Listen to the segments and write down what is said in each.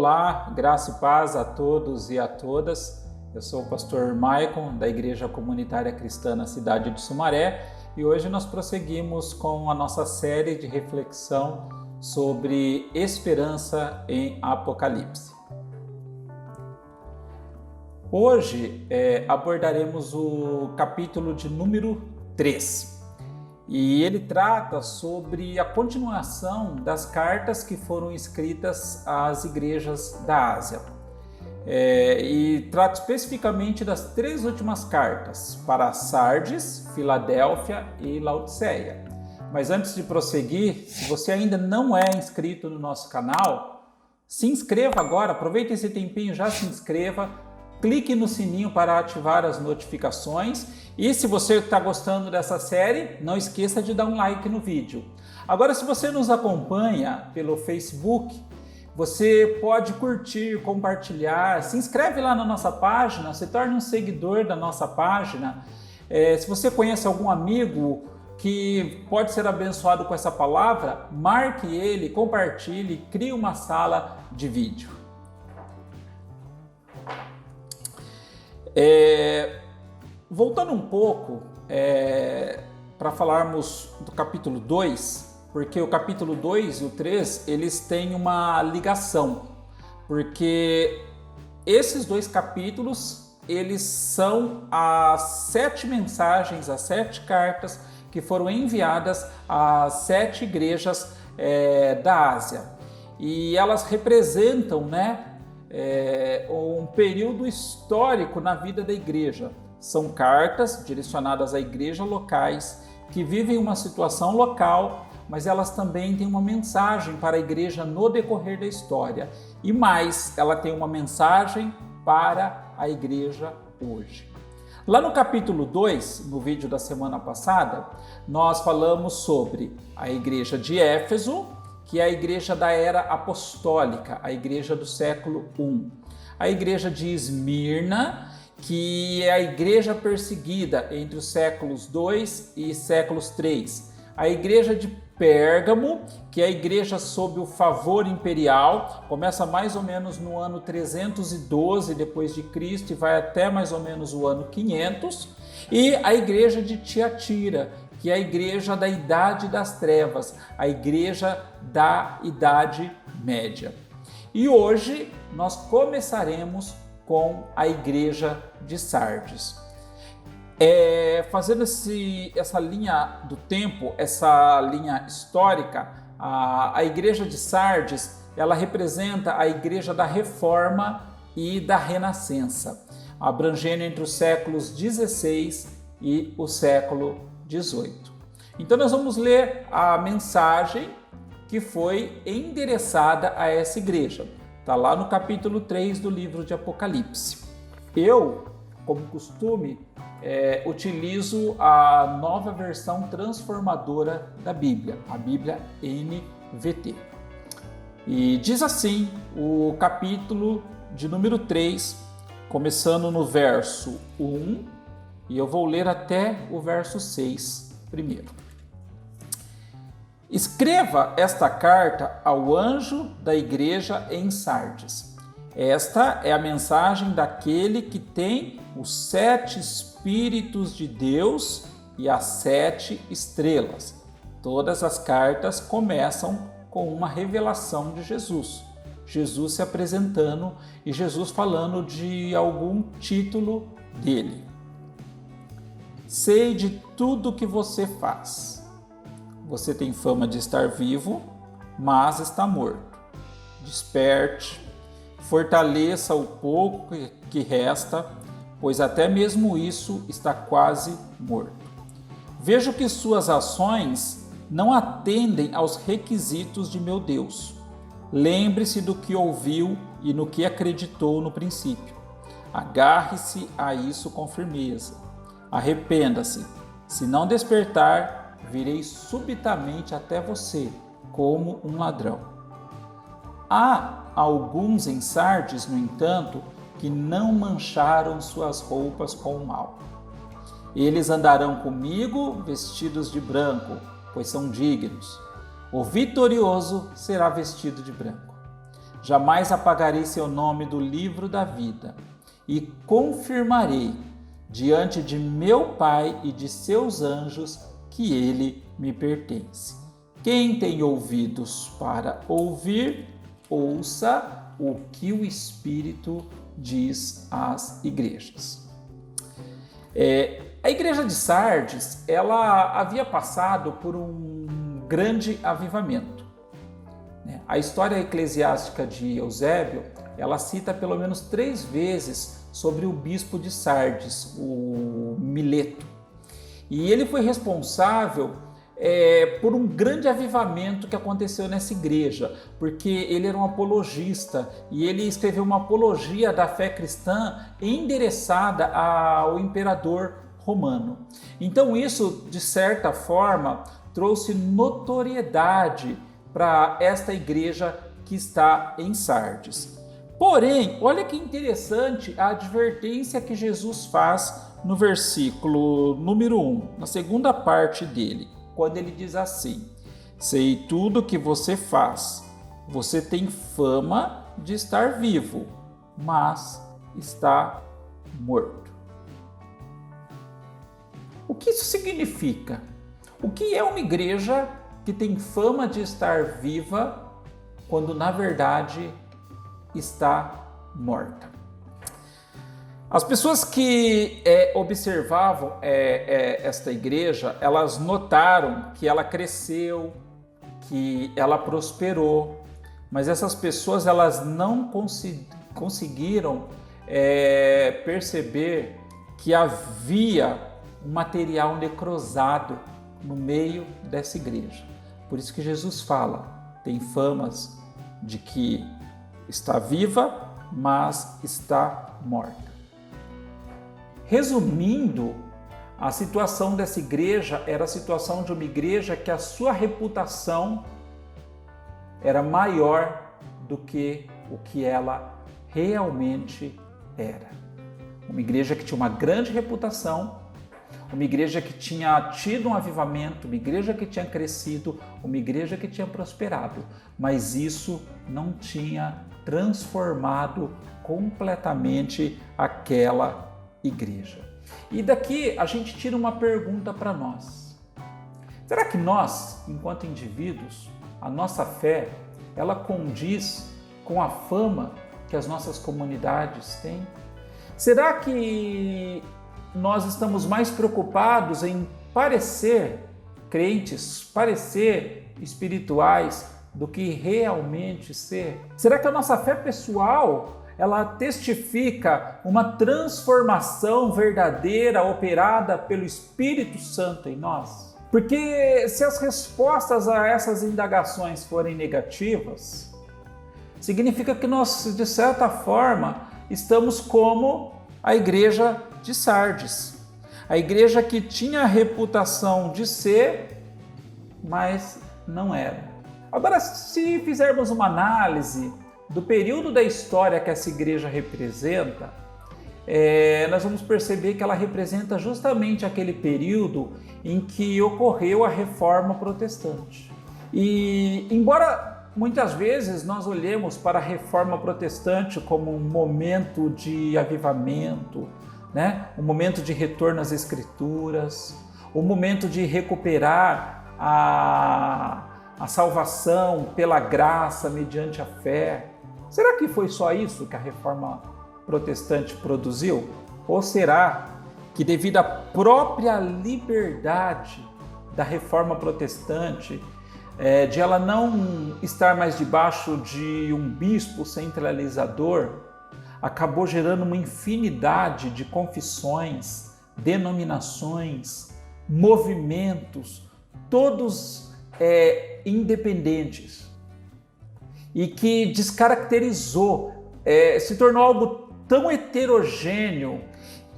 Olá, graça e paz a todos e a todas. Eu sou o pastor Maicon, da Igreja Comunitária Cristã na cidade de Sumaré, e hoje nós prosseguimos com a nossa série de reflexão sobre esperança em Apocalipse. Hoje abordaremos o capítulo de número 3. E ele trata sobre a continuação das cartas que foram escritas às igrejas da Ásia. E trata especificamente das 3 últimas cartas, para Sardes, Filadélfia e Laodiceia. Mas antes de prosseguir, se você ainda não é inscrito no nosso canal, se inscreva agora, aproveite esse tempinho, já se inscreva, clique no sininho para ativar as notificações. E se você está gostando dessa série, não esqueça de dar um like no vídeo. Agora, se você nos acompanha pelo Facebook, você pode curtir, compartilhar, se inscreve lá na nossa página, se torne um seguidor da nossa página. Se você conhece algum amigo que pode ser abençoado com essa palavra, marque ele, compartilhe, crie uma sala de vídeo. Voltando um pouco para falarmos do capítulo 2, porque o capítulo 2 e o 3 eles têm uma ligação, porque esses 2 capítulos eles são as 7 mensagens, as 7 cartas que foram enviadas às 7 igrejas da Ásia, e elas representam, um período histórico na vida da igreja. São cartas direcionadas a igrejas locais que vivem uma situação local, mas elas também têm uma mensagem para a igreja no decorrer da história. E mais, ela tem uma mensagem para a igreja hoje. Lá no capítulo 2, no vídeo da semana passada, nós falamos sobre a igreja de Éfeso, que é a igreja da era apostólica, a igreja do século I. A igreja de Esmirna, que é a igreja perseguida entre os séculos II e séculos III. A igreja de Pérgamo, que é a igreja sob o favor imperial, começa mais ou menos no ano 312 depois de Cristo e vai até mais ou menos o ano 500. E a igreja de Tiatira, que é a igreja da Idade das Trevas, a igreja da Idade Média. E hoje nós começaremos com a igreja de Sardes. Fazendo essa linha do tempo, essa linha histórica, a igreja de Sardes, ela representa a igreja da Reforma e da Renascença, abrangendo entre os séculos XVI e o século XVIII. Então nós vamos ler a mensagem que foi endereçada a essa igreja. Está lá no capítulo 3 do livro de Apocalipse. Eu, como costume, utilizo a nova versão transformadora da Bíblia, a Bíblia NVT. E diz assim o capítulo de número 3, começando no verso 1, e eu vou ler até o verso 6 primeiro. Escreva esta carta ao anjo da igreja em Sardes. Esta é a mensagem daquele que tem os 7 Espíritos de Deus e as 7 estrelas. Todas as cartas começam com uma revelação de Jesus. Jesus se apresentando e Jesus falando de algum título dele. Sei de tudo que você faz. Você tem fama de estar vivo, mas está morto. Desperte, fortaleça o pouco que resta, pois até mesmo isso está quase morto. Vejo que suas ações não atendem aos requisitos de meu Deus. Lembre-se do que ouviu e no que acreditou no princípio. Agarre-se a isso com firmeza. Arrependa-se. Se não despertar, virei subitamente até você, como um ladrão. Há alguns em Sardes, no entanto, que não mancharam suas roupas com o mal. Eles andarão comigo vestidos de branco, pois são dignos. O vitorioso será vestido de branco. jamais apagarei seu nome do livro da vida e confirmarei diante de meu Pai e de seus anjos que ele me pertence. Quem tem ouvidos para ouvir, ouça o que o Espírito diz às igrejas. A igreja de Sardes, ela havia passado por um grande avivamento. A história eclesiástica de Eusébio, ela cita pelo menos 3 vezes sobre o bispo de Sardes, o Mileto. E ele foi responsável por um grande avivamento que aconteceu nessa igreja, porque ele era um apologista e ele escreveu uma apologia da fé cristã endereçada ao imperador romano. Então isso, de certa forma, trouxe notoriedade para esta igreja que está em Sardes. Porém, olha que interessante a advertência que Jesus faz no versículo número 1, na segunda parte dele, quando ele diz assim: sei tudo que você faz, você tem fama de estar vivo, mas está morto. O que isso significa? O que é uma igreja que tem fama de estar viva quando na verdade está morta? As pessoas que observavam esta igreja, elas notaram que ela cresceu, que ela prosperou, mas essas pessoas elas não conseguiram perceber que havia um material necrosado no meio dessa igreja. Por isso que Jesus fala, tem famas de que está viva, mas está morta. Resumindo, a situação dessa igreja era a situação de uma igreja que a sua reputação era maior do que o que ela realmente era. Uma igreja que tinha uma grande reputação, uma igreja que tinha tido um avivamento, uma igreja que tinha crescido, uma igreja que tinha prosperado, mas isso não tinha transformado completamente aquela igreja. E daqui a gente tira uma pergunta para nós. Será que nós, enquanto indivíduos, a nossa fé, ela condiz com a fama que as nossas comunidades têm? Será que nós estamos mais preocupados em parecer crentes, parecer espirituais, do que realmente ser? Será que a nossa fé pessoal, ela testifica uma transformação verdadeira operada pelo Espírito Santo em nós? Porque se as respostas a essas indagações forem negativas, significa que nós, de certa forma, estamos como a igreja de Sardes. A igreja que tinha a reputação de ser, mas não era. Agora, se fizermos uma análise do período da história que essa igreja representa, nós vamos perceber que ela representa justamente aquele período em que ocorreu a Reforma Protestante. E, embora muitas vezes nós olhemos para a Reforma Protestante como um momento de avivamento, né? Um momento de retorno às Escrituras, um momento de recuperar a salvação pela graça mediante a fé. Será que foi só isso que a Reforma Protestante produziu? Ou será que, devido à própria liberdade da Reforma Protestante, de ela não estar mais debaixo de um bispo centralizador, acabou gerando uma infinidade de confissões, denominações, movimentos, todos independentes, e que descaracterizou, se tornou algo tão heterogêneo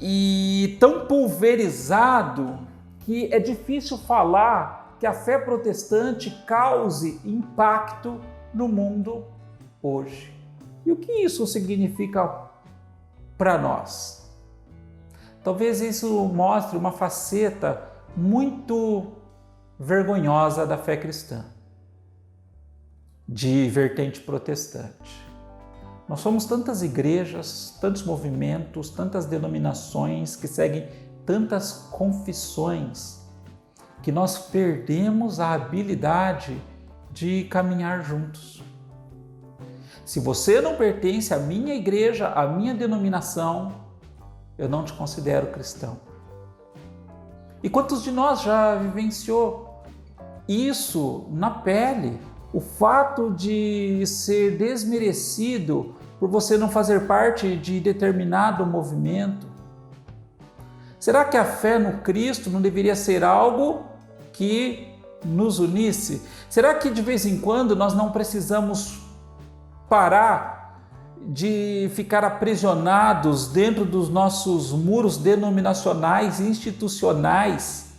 e tão pulverizado que é difícil falar que a fé protestante cause impacto no mundo hoje. E o que isso significa para nós? Talvez isso mostre uma faceta muito vergonhosa da fé cristã, de vertente protestante. Nós somos tantas igrejas, tantos movimentos, tantas denominações que seguem tantas confissões, que nós perdemos a habilidade de caminhar juntos. Se você não pertence à minha igreja, à minha denominação, eu não te considero cristão. E quantos de nós já vivenciou isso na pele? O fato de ser desmerecido por você não fazer parte de determinado movimento? Será que a fé no Cristo não deveria ser algo que nos unisse? Será que de vez em quando nós não precisamos parar de ficar aprisionados dentro dos nossos muros denominacionais e institucionais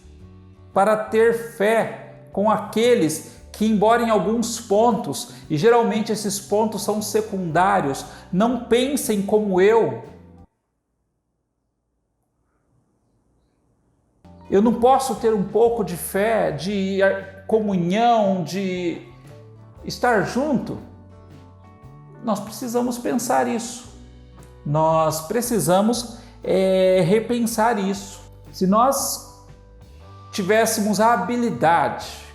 para ter fé com aqueles que, embora em alguns pontos, e geralmente esses pontos são secundários, não pensem como eu? Eu não posso ter um pouco de fé, de comunhão, de estar junto? Nós precisamos pensar isso. Nós precisamos repensar isso. Se nós tivéssemos a habilidade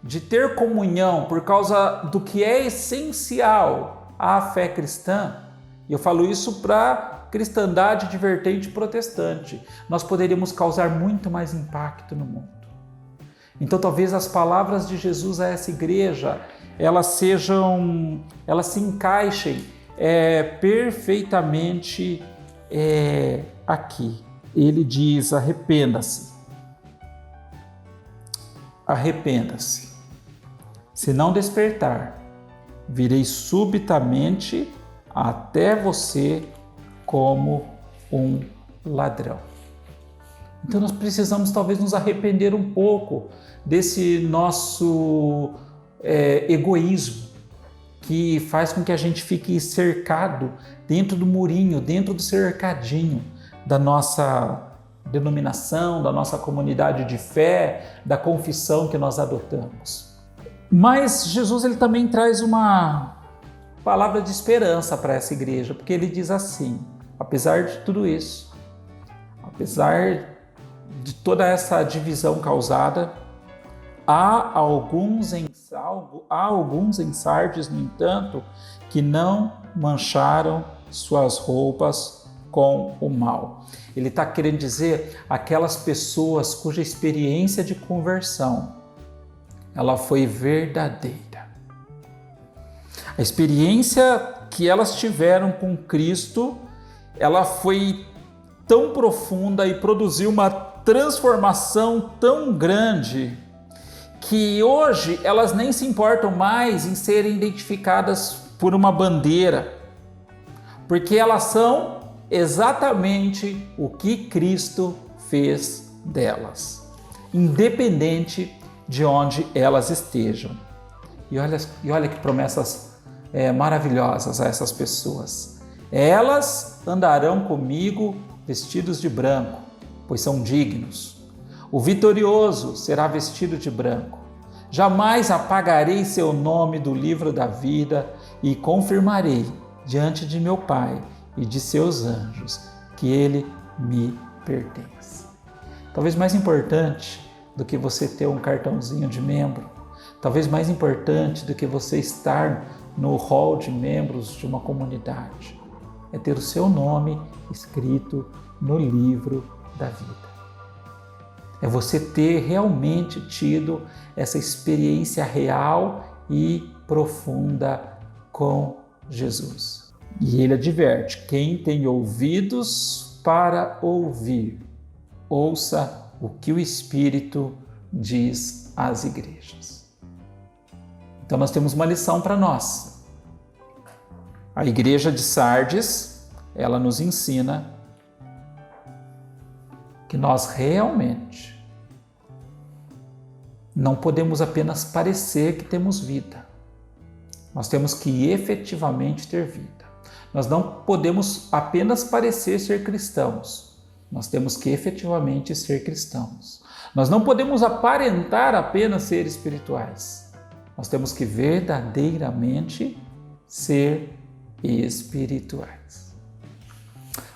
de ter comunhão por causa do que é essencial à fé cristã, e eu falo isso para cristandade de vertente protestante, nós poderíamos causar muito mais impacto no mundo. Então talvez as palavras de Jesus a essa igreja, elas se encaixem perfeitamente aqui. Ele diz: arrependa-se. Arrependa-se. Se não despertar, virei subitamente até você como um ladrão. Então nós precisamos talvez nos arrepender um pouco desse nosso egoísmo, que faz com que a gente fique cercado dentro do murinho, dentro do cercadinho da nossa denominação, da nossa comunidade de fé, da confissão que nós adotamos. Mas Jesus ele também traz uma palavra de esperança para essa igreja, porque ele diz assim: apesar de tudo isso, apesar de toda essa divisão causada, há alguns em Sardes, no entanto, que não mancharam suas roupas com o mal. Ele está querendo dizer aquelas pessoas cuja experiência de conversão ela foi verdadeira. A experiência que elas tiveram com Cristo, ela foi tão profunda e produziu uma transformação tão grande que hoje elas nem se importam mais em serem identificadas por uma bandeira, porque elas são exatamente o que Cristo fez delas, independente de onde elas estejam. E olha que promessas maravilhosas a essas pessoas. Elas andarão comigo vestidos de branco, pois são dignos. O vitorioso será vestido de branco. Jamais apagarei seu nome do livro da vida e confirmarei diante de meu Pai e de seus anjos que ele me pertence. Talvez mais importante do que você ter um cartãozinho de membro, talvez mais importante do que você estar no hall de membros de uma comunidade, é ter o seu nome escrito no livro da vida. É você ter realmente tido essa experiência real e profunda com Jesus. E ele adverte: quem tem ouvidos para ouvir, ouça o que o Espírito diz às igrejas. Então nós temos uma lição para nós. A igreja de Sardes, ela nos ensina que nós realmente não podemos apenas parecer que temos vida. Nós temos que efetivamente ter vida. Nós não podemos apenas parecer ser cristãos. Nós temos que efetivamente ser cristãos. Nós não podemos aparentar apenas ser espirituais. Nós temos que verdadeiramente ser espirituais.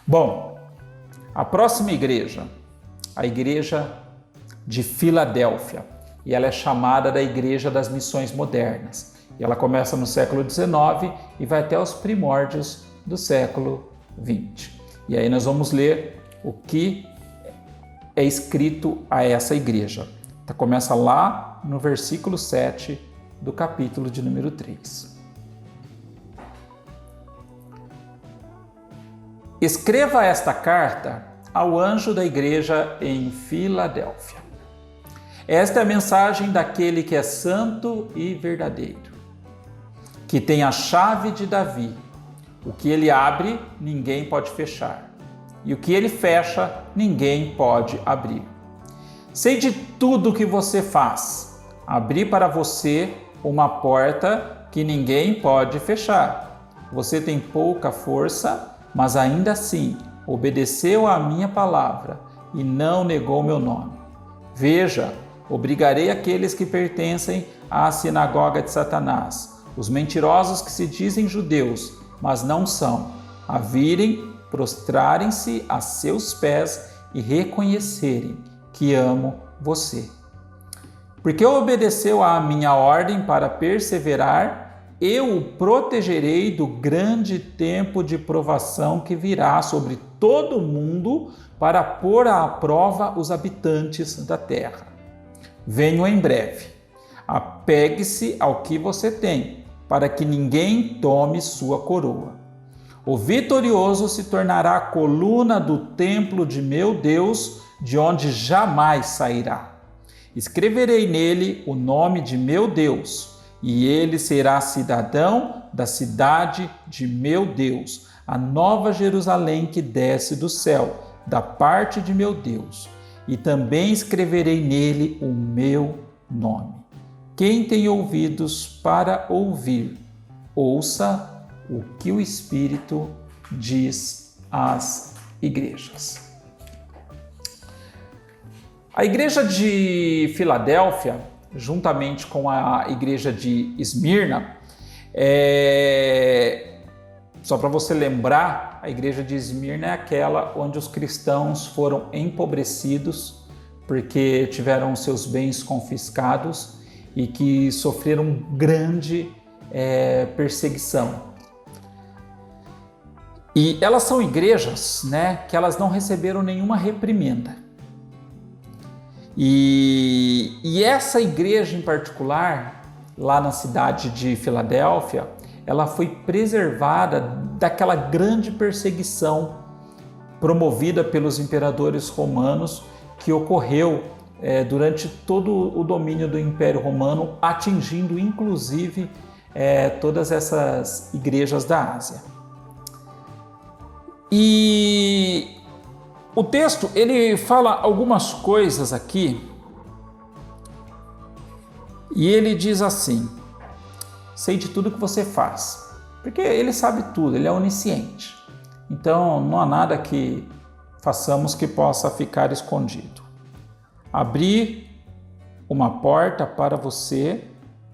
Bom, a próxima igreja, a igreja de Filadélfia, e ela é chamada da Igreja das Missões Modernas. E ela começa no século XIX e vai até os primórdios do século XX. E aí nós vamos ler o que é escrito a essa igreja. Então, começa lá no versículo 7 do capítulo de número 3. Escreva esta carta ao anjo da igreja em Filadélfia. Esta é a mensagem daquele que é santo e verdadeiro, que tem a chave de Davi. O que ele abre, ninguém pode fechar, e o que ele fecha, ninguém pode abrir. Sei de tudo o que você faz. Abri para você uma porta que ninguém pode fechar. Você tem pouca força, mas ainda assim obedeceu à minha palavra e não negou meu nome. Veja, obrigarei aqueles que pertencem à sinagoga de Satanás, os mentirosos que se dizem judeus, mas não são, a virem, prostrarem-se a seus pés e reconhecerem que amo você. Porque obedeceu à minha ordem para perseverar, eu o protegerei do grande tempo de provação que virá sobre todo o mundo para pôr à prova os habitantes da terra. Venho em breve. Apegue-se ao que você tem, para que ninguém tome sua coroa. O vitorioso se tornará a coluna do templo de meu Deus, de onde jamais sairá. Escreverei nele o nome de meu Deus, e ele será cidadão da cidade de meu Deus, a nova Jerusalém que desce do céu, da parte de meu Deus. E também escreverei nele o meu nome. Quem tem ouvidos para ouvir, ouça o que o Espírito diz às igrejas. A igreja de Filadélfia, juntamente com a igreja de Esmirna, só para você lembrar, a igreja de Esmirna é aquela onde os cristãos foram empobrecidos porque tiveram seus bens confiscados e que sofreram grande perseguição. E elas são igrejas, que elas não receberam nenhuma reprimenda. E essa igreja em particular, lá na cidade de Filadélfia, ela foi preservada daquela grande perseguição promovida pelos imperadores romanos que ocorreu durante todo o domínio do Império Romano, atingindo inclusive todas essas igrejas da Ásia. E o texto ele fala algumas coisas aqui e ele diz assim: sei de tudo que você faz, porque ele sabe tudo, ele é onisciente. Então não há nada que façamos que possa ficar escondido. Abri uma porta para você,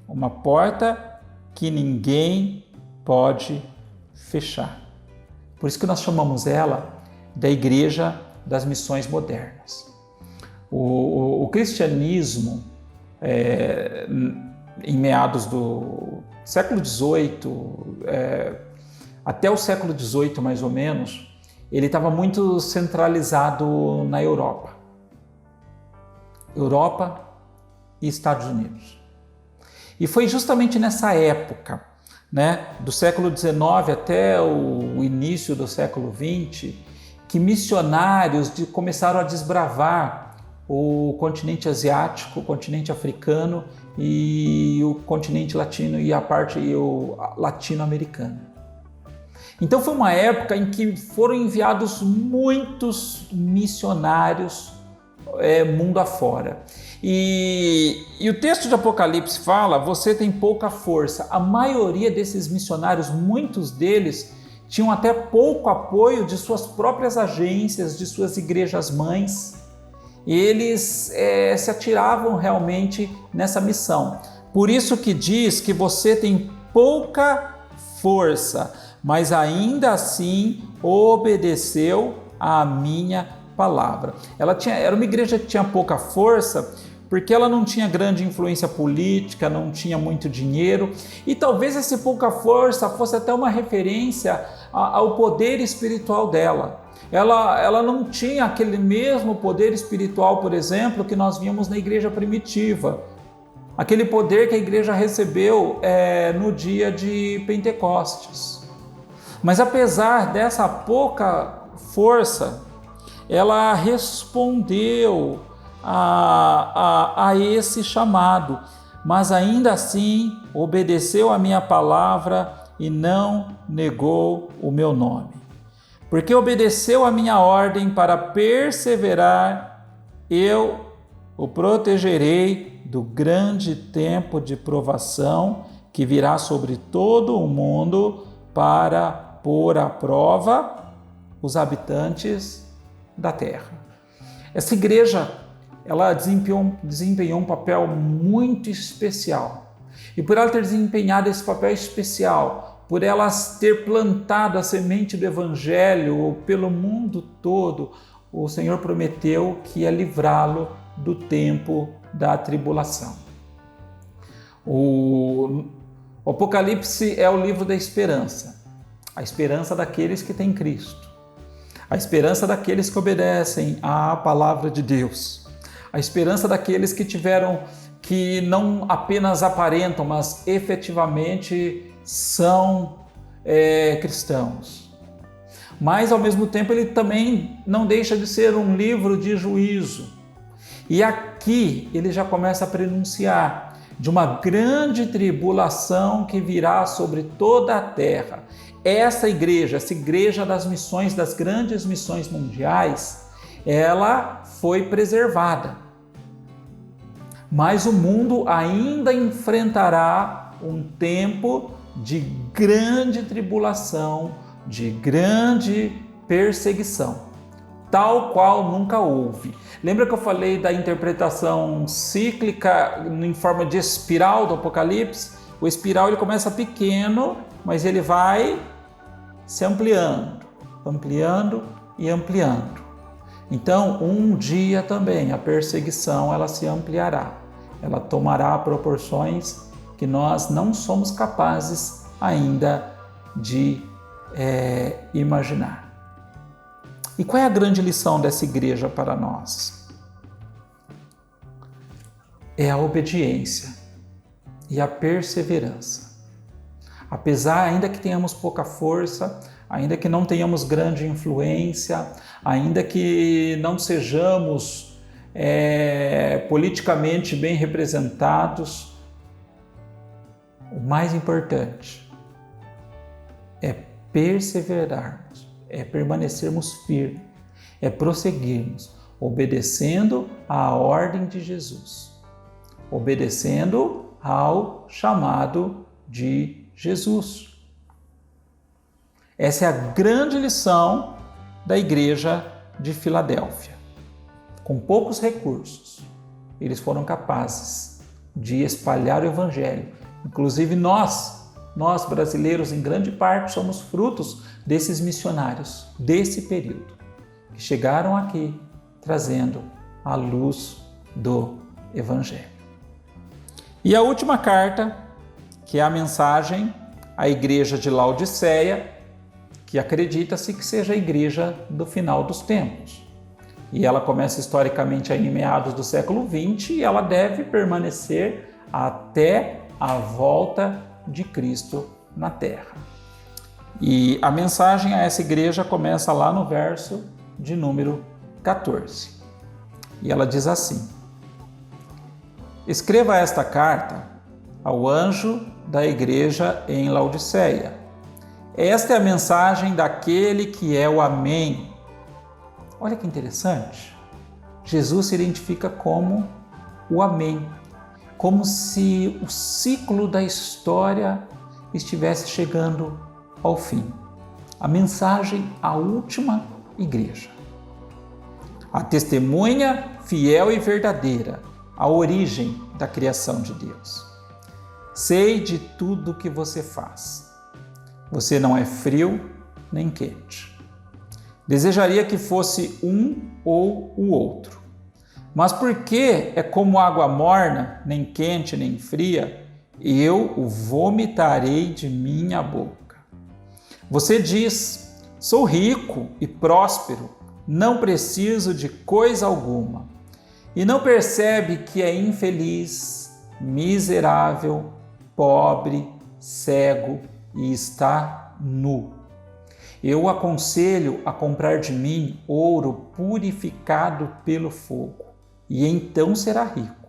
uma porta que ninguém pode fechar. Por isso que nós chamamos ela da Igreja das Missões Modernas. O cristianismo, em meados do século XVIII, até o século XVIII mais ou menos, ele estava muito centralizado na Europa e Estados Unidos. E foi justamente nessa época, do século XIX até o início do século XX, que missionários começaram a desbravar o continente asiático, o continente africano e o continente latino e a parte latino-americana. Então foi uma época em que foram enviados muitos missionários mundo afora. E o texto de Apocalipse fala: você tem pouca força. A maioria desses missionários, muitos deles, tinham até pouco apoio de suas próprias agências, de suas igrejas mães. E eles se atiravam realmente nessa missão. Por isso que diz que você tem pouca força, mas ainda assim obedeceu à minha palavra. Era uma igreja que tinha pouca força, porque ela não tinha grande influência política, não tinha muito dinheiro, e talvez essa pouca força fosse até uma referência ao poder espiritual dela. Ela não tinha aquele mesmo poder espiritual, por exemplo, que nós víamos na igreja primitiva. Aquele poder que a igreja recebeu no dia de Pentecostes. Mas apesar dessa pouca força, ela respondeu a esse chamado, mas ainda assim obedeceu a minha palavra e não negou o meu nome. Porque obedeceu a minha ordem para perseverar, eu o protegerei do grande tempo de provação que virá sobre todo o mundo para pôr à prova os habitantes da terra. Essa igreja, ela desempenhou um papel muito especial. E por ela ter desempenhado esse papel especial, por ela ter plantado a semente do Evangelho pelo mundo todo, o Senhor prometeu que ia livrá-lo do tempo da tribulação. O Apocalipse é o livro da esperança, a esperança daqueles que têm Cristo, a esperança daqueles que obedecem à palavra de Deus, a esperança daqueles que não apenas aparentam, mas efetivamente são cristãos. Mas, ao mesmo tempo, ele também não deixa de ser um livro de juízo. E aqui ele já começa a pronunciar de uma grande tribulação que virá sobre toda a terra. Essa igreja das missões, das grandes missões mundiais, ela foi preservada. Mas o mundo ainda enfrentará um tempo de grande tribulação, de grande perseguição, tal qual nunca houve. Lembra que eu falei da interpretação cíclica em forma de espiral do Apocalipse? O espiral ele começa pequeno, mas ele vai se ampliando e ampliando. Então, um dia também a perseguição ela se ampliará. Ela tomará proporções que nós não somos capazes ainda de imaginar. E qual é a grande lição dessa igreja para nós? É a obediência e a perseverança. Apesar, ainda que tenhamos pouca força, ainda que não tenhamos grande influência, ainda que não sejamos politicamente bem representados, o mais importante é perseverarmos, é permanecermos firmes, é prosseguirmos, obedecendo à ordem de Jesus, obedecendo ao chamado de Jesus. Essa é a grande lição da igreja de Filadélfia. Com poucos recursos, eles foram capazes de espalhar o evangelho. Inclusive nós brasileiros, em grande parte, somos frutos desses missionários, desse período, que chegaram aqui trazendo a luz do evangelho. E a última carta, que é a mensagem à igreja de Laodiceia, que acredita-se que seja a igreja do final dos tempos. E ela começa historicamente aí em meados do século XX e ela deve permanecer até a volta de Cristo na Terra. E a mensagem a essa igreja começa lá no verso de número 14. E ela diz assim: escreva esta carta ao anjo da igreja em Laodiceia. Esta é a mensagem daquele que é o Amém. Olha que interessante. Jesus se identifica como o Amém, como se o ciclo da história estivesse chegando ao fim. A mensagem à última igreja. A testemunha fiel e verdadeira, a origem da criação de Deus. Sei de tudo que você faz. Você não é frio nem quente. Desejaria que fosse um ou o outro. Mas porque é como água morna, nem quente nem fria, eu o vomitarei de minha boca. Você diz: sou rico e próspero, não preciso de coisa alguma. E não percebe que é infeliz, miserável, pobre, cego e está nu. Eu o aconselho a comprar de mim ouro purificado pelo fogo, e então será rico.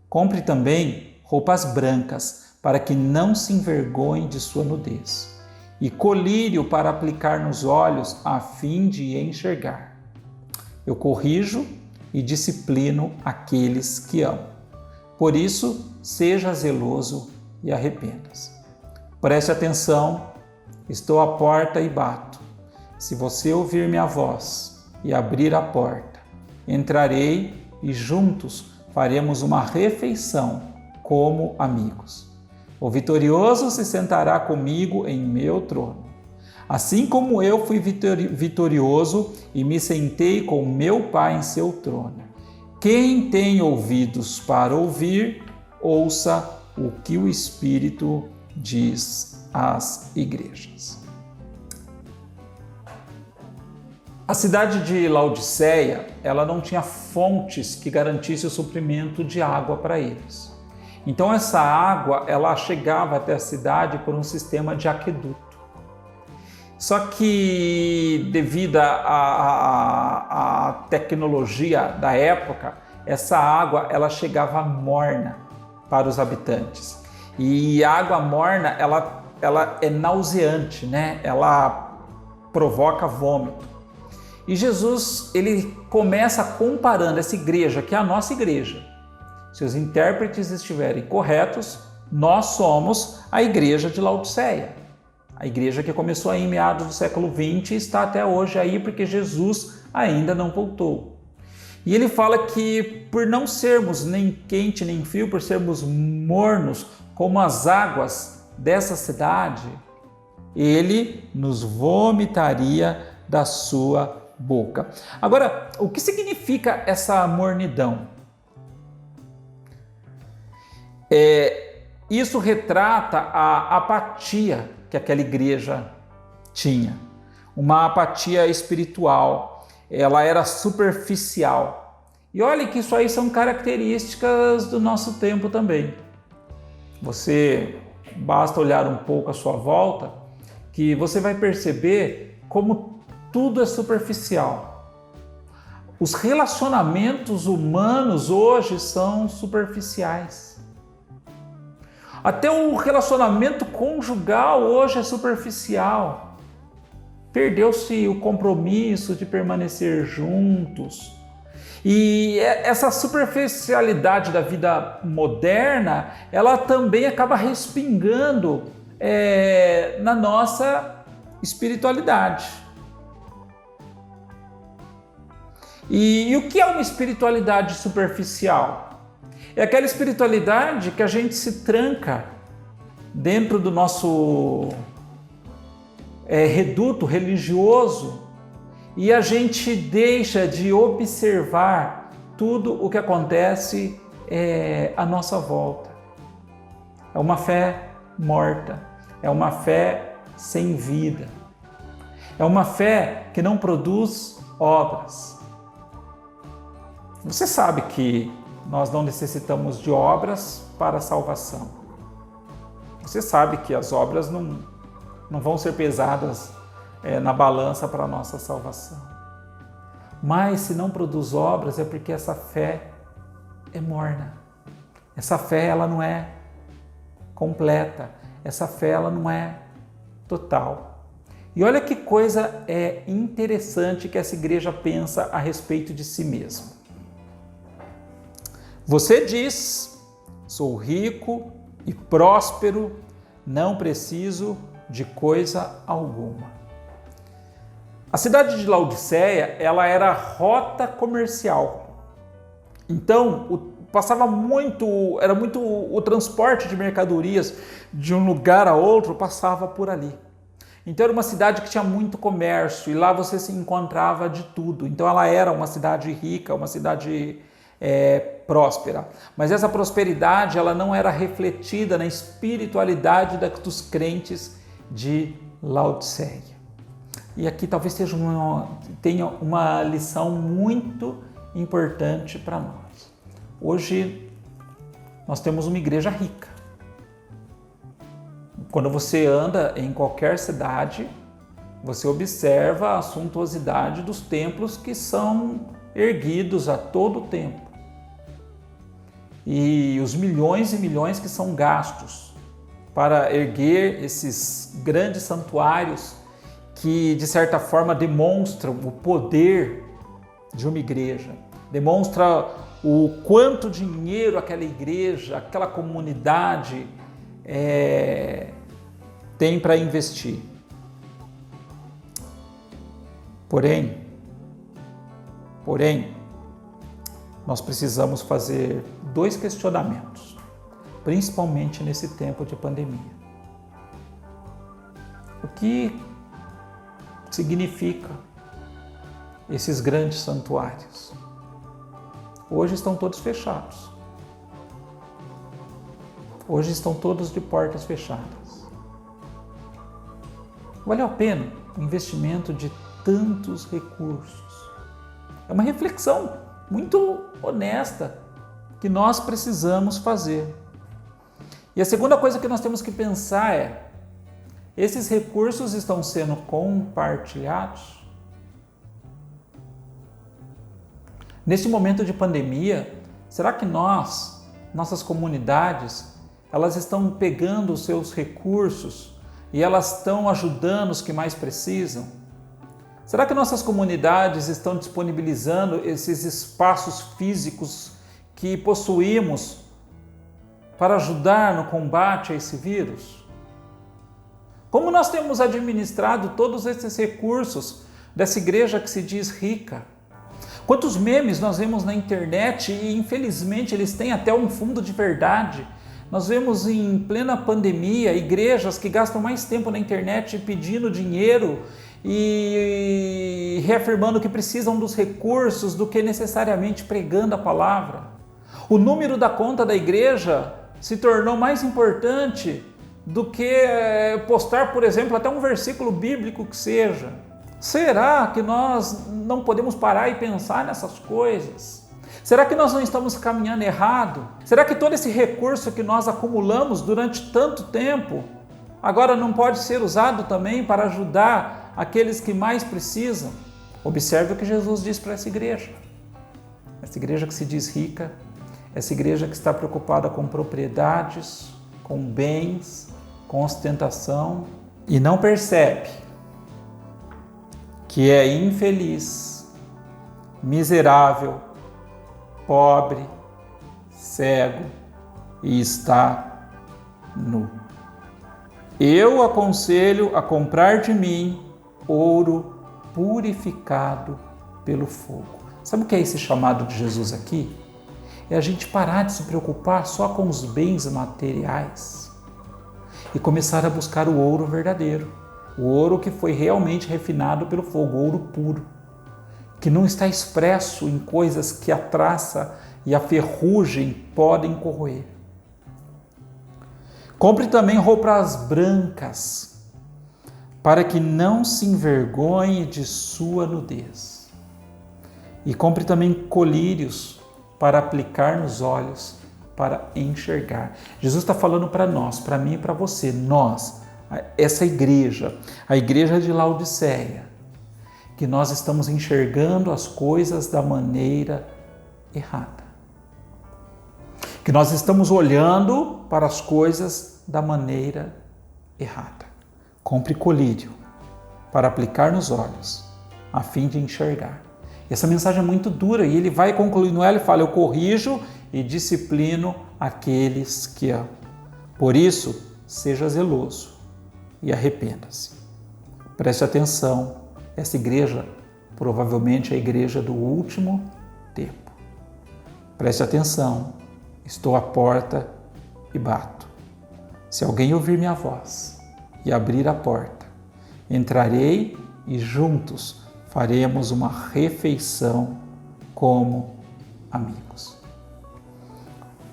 Compre também roupas brancas, para que não se envergonhe de sua nudez, e colírio para aplicar nos olhos, a fim de enxergar. Eu corrijo e disciplino aqueles que amo. Por isso, seja zeloso e arrependa-se. Preste atenção, estou à porta e bato. Se você ouvir minha voz e abrir a porta, entrarei e juntos faremos uma refeição como amigos. O vitorioso se sentará comigo em meu trono, assim como eu fui vitorioso e me sentei com meu Pai em seu trono. Quem tem ouvidos para ouvir, ouça o que o Espírito diz às igrejas. A cidade de Laodiceia, ela não tinha fontes que garantissem o suprimento de água para eles. Então essa água, ela chegava até a cidade por um sistema de aqueduto. Só que devido à tecnologia da época, essa água ela chegava morna para os habitantes. E a água morna, ela é nauseante, né? Ela provoca vômito. E Jesus, ele começa comparando essa igreja, que é a nossa igreja. Se os intérpretes estiverem corretos, nós somos a igreja de Laodiceia. A igreja que começou aí em meados do século XX e está até hoje aí porque Jesus ainda não voltou. E ele fala que por não sermos nem quente nem frio, por sermos mornos como as águas dessa cidade, ele nos vomitaria da sua boca. Agora, o que significa essa mornidão? Isso retrata a apatia que aquela igreja tinha, uma apatia espiritual, ela era superficial. E olha que isso aí são características do nosso tempo também. Você basta olhar um pouco à sua volta que você vai perceber como tudo é superficial. Os relacionamentos humanos hoje são superficiais. Até o relacionamento conjugal hoje é superficial. Perdeu-se o compromisso de permanecer juntos. E essa superficialidade da vida moderna, ela também acaba respingando na nossa espiritualidade. E o que é uma espiritualidade superficial? É aquela espiritualidade que a gente se tranca dentro do nosso reduto religioso e a gente deixa de observar tudo o que acontece à nossa volta. É uma fé morta, é uma fé sem vida, é uma fé que não produz obras. Você sabe que nós não necessitamos de obras para a salvação. Você sabe que as obras não vão ser pesadas na balança para a nossa salvação. Mas se não produz obras é porque essa fé é morna. Essa fé ela não é completa. Essa fé ela não é total. E olha que coisa interessante que essa igreja pensa a respeito de si mesma. Você diz: sou rico e próspero, não preciso de coisa alguma. A cidade de Laodiceia, ela era rota comercial. Então, era muito o transporte de mercadorias de um lugar a outro passava por ali. Então era uma cidade que tinha muito comércio e lá você se encontrava de tudo. Então ela era uma cidade rica, uma cidade próspera. Mas essa prosperidade ela não era refletida na espiritualidade dos crentes de Laodiceia. E aqui talvez tenha uma lição muito importante para nós. Hoje nós temos uma igreja rica. Quando você anda em qualquer cidade, você observa a suntuosidade dos templos que são erguidos a todo tempo. E os milhões e milhões que são gastos para erguer esses grandes santuários que, de certa forma, demonstram o poder de uma igreja, demonstra o quanto dinheiro aquela igreja, aquela comunidade tem para investir. Porém, nós precisamos fazer 2 questionamentos, principalmente nesse tempo de pandemia. O que significa esses grandes santuários? Hoje estão todos fechados. Hoje estão todos de portas fechadas. Valeu a pena o investimento de tantos recursos? É uma reflexão muito honesta que nós precisamos fazer. E a segunda coisa que nós temos que pensar é: esses recursos estão sendo compartilhados? Neste momento de pandemia, será que nossas comunidades, elas estão pegando os seus recursos e elas estão ajudando os que mais precisam? Será que nossas comunidades estão disponibilizando esses espaços físicos que possuímos para ajudar no combate a esse vírus? Como nós temos administrado todos esses recursos dessa igreja que se diz rica? Quantos memes nós vemos na internet e, infelizmente, eles têm até um fundo de verdade. Nós vemos em plena pandemia igrejas que gastam mais tempo na internet pedindo dinheiro e reafirmando que precisam dos recursos do que necessariamente pregando a palavra. O número da conta da igreja se tornou mais importante do que postar, por exemplo, até um versículo bíblico que seja. Será que nós não podemos parar e pensar nessas coisas? Será que nós não estamos caminhando errado? Será que todo esse recurso que nós acumulamos durante tanto tempo agora não pode ser usado também para ajudar aqueles que mais precisam? Observe o que Jesus diz para essa igreja que se diz rica, essa igreja que está preocupada com propriedades, com bens, com ostentação e não percebe que é infeliz, miserável, pobre, cego e está nu. Eu aconselho a comprar de mim ouro purificado pelo fogo. Sabe o que é esse chamado de Jesus aqui? É a gente parar de se preocupar só com os bens materiais e começar a buscar o ouro verdadeiro. O ouro que foi realmente refinado pelo fogo, o ouro puro, que não está expresso em coisas que a traça e a ferrugem podem corroer. Compre também roupas brancas, para que não se envergonhe de sua nudez. E compre também colírios para aplicar nos olhos, para enxergar. Jesus está falando para nós, para mim e para você, essa igreja, a igreja de Laodiceia, que nós estamos enxergando as coisas da maneira errada. Que nós estamos olhando para as coisas da maneira errada. Compre colírio para aplicar nos olhos, a fim de enxergar. Essa mensagem é muito dura e ele vai concluindo ela e fala: eu corrijo e disciplino aqueles que amam. Por isso, seja zeloso e arrependa-se. Preste atenção, essa igreja provavelmente é a igreja do último tempo. Preste atenção, estou à porta e bato. Se alguém ouvir minha voz e abrir a porta, entrarei e juntos faremos uma refeição como amigos.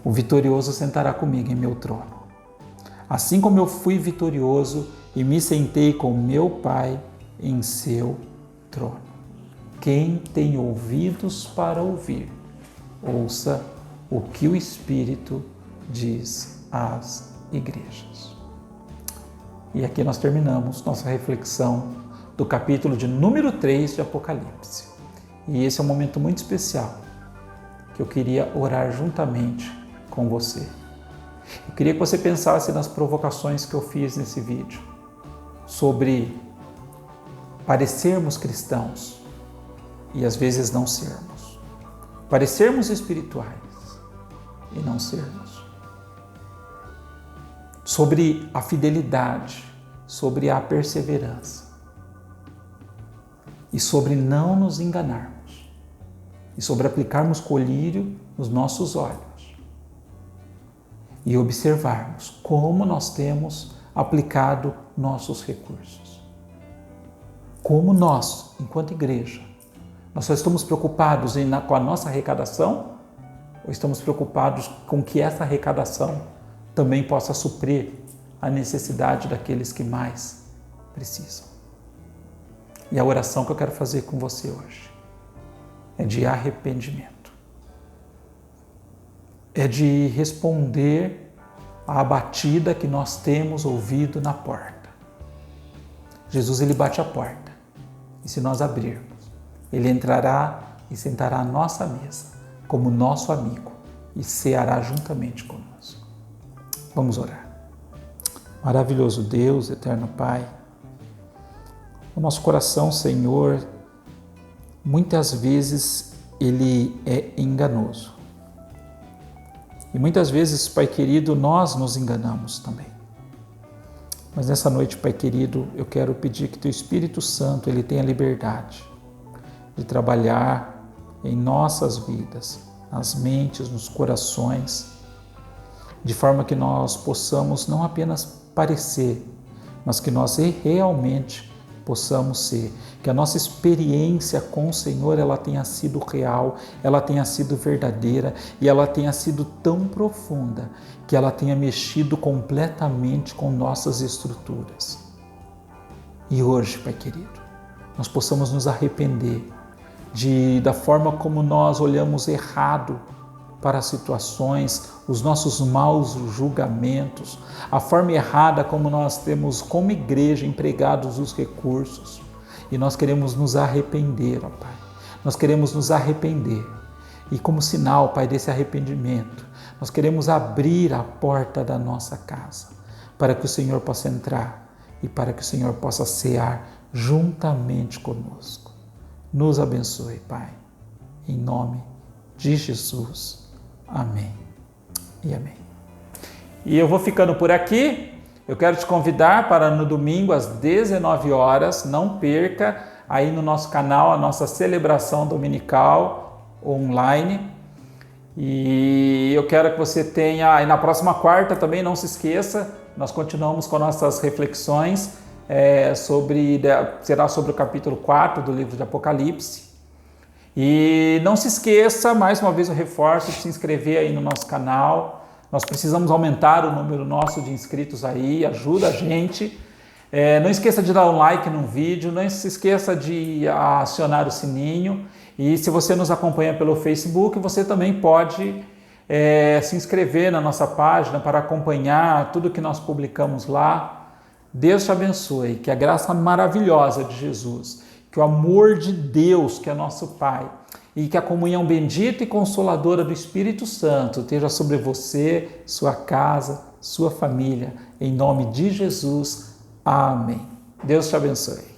O vitorioso sentará comigo em meu trono. Assim como eu fui vitorioso e me sentei com meu Pai em seu trono. Quem tem ouvidos para ouvir, ouça o que o Espírito diz às igrejas. E aqui nós terminamos nossa reflexão do capítulo de número 3 de Apocalipse. E esse é um momento muito especial que eu queria orar juntamente com você. Eu queria que você pensasse nas provocações que eu fiz nesse vídeo sobre parecermos cristãos e às vezes não sermos. Parecermos espirituais e não sermos. Sobre a fidelidade, sobre a perseverança e sobre não nos enganarmos e sobre aplicarmos colírio nos nossos olhos e observarmos como nós temos aplicado nossos recursos. Como nós, enquanto igreja, nós só estamos preocupados com a nossa arrecadação ou estamos preocupados com que essa arrecadação também possa suprir a necessidade daqueles que mais precisam? E a oração que eu quero fazer com você hoje é de arrependimento. É de responder à batida que nós temos ouvido na porta. Jesus, ele bate a porta. E se nós abrirmos, ele entrará e sentará à nossa mesa como nosso amigo e ceará juntamente conosco. Vamos orar. Maravilhoso Deus, eterno Pai, o nosso coração, Senhor, muitas vezes ele é enganoso. E muitas vezes, Pai querido, nós nos enganamos também. Mas nessa noite, Pai querido, eu quero pedir que Teu Espírito Santo ele tenha liberdade de trabalhar em nossas vidas, nas mentes, nos corações, de forma que nós possamos não apenas parecer, mas que nós realmente possamos ser, que a nossa experiência com o Senhor ela tenha sido real, ela tenha sido verdadeira e ela tenha sido tão profunda que ela tenha mexido completamente com nossas estruturas. E hoje, Pai querido, nós possamos nos arrepender da forma como nós olhamos errado para as situações, os nossos maus julgamentos, a forma errada como nós temos como igreja empregados os recursos. E nós queremos nos arrepender, ó Pai. Nós queremos nos arrepender. E como sinal, Pai, desse arrependimento, nós queremos abrir a porta da nossa casa para que o Senhor possa entrar e para que o Senhor possa cear juntamente conosco. Nos abençoe, Pai. Em nome de Jesus. Amém e amém. E eu vou ficando por aqui. Eu quero te convidar para no domingo às 19 horas, não perca aí no nosso canal a nossa celebração dominical online. E eu quero que você tenha, e na próxima quarta também não se esqueça, nós continuamos com nossas reflexões, será sobre o capítulo 4 do livro de Apocalipse. E não se esqueça, mais uma vez eu reforço, de se inscrever aí no nosso canal. Nós precisamos aumentar o número nosso de inscritos aí, ajuda a gente. Não esqueça de dar um like no vídeo, não se esqueça de acionar o sininho. E se você nos acompanha pelo Facebook, você também pode se inscrever na nossa página para acompanhar tudo que nós publicamos lá. Deus te abençoe, que a graça maravilhosa de Jesus, que o amor de Deus, que é nosso Pai, e que a comunhão bendita e consoladora do Espírito Santo esteja sobre você, sua casa, sua família, em nome de Jesus. Amém. Deus te abençoe.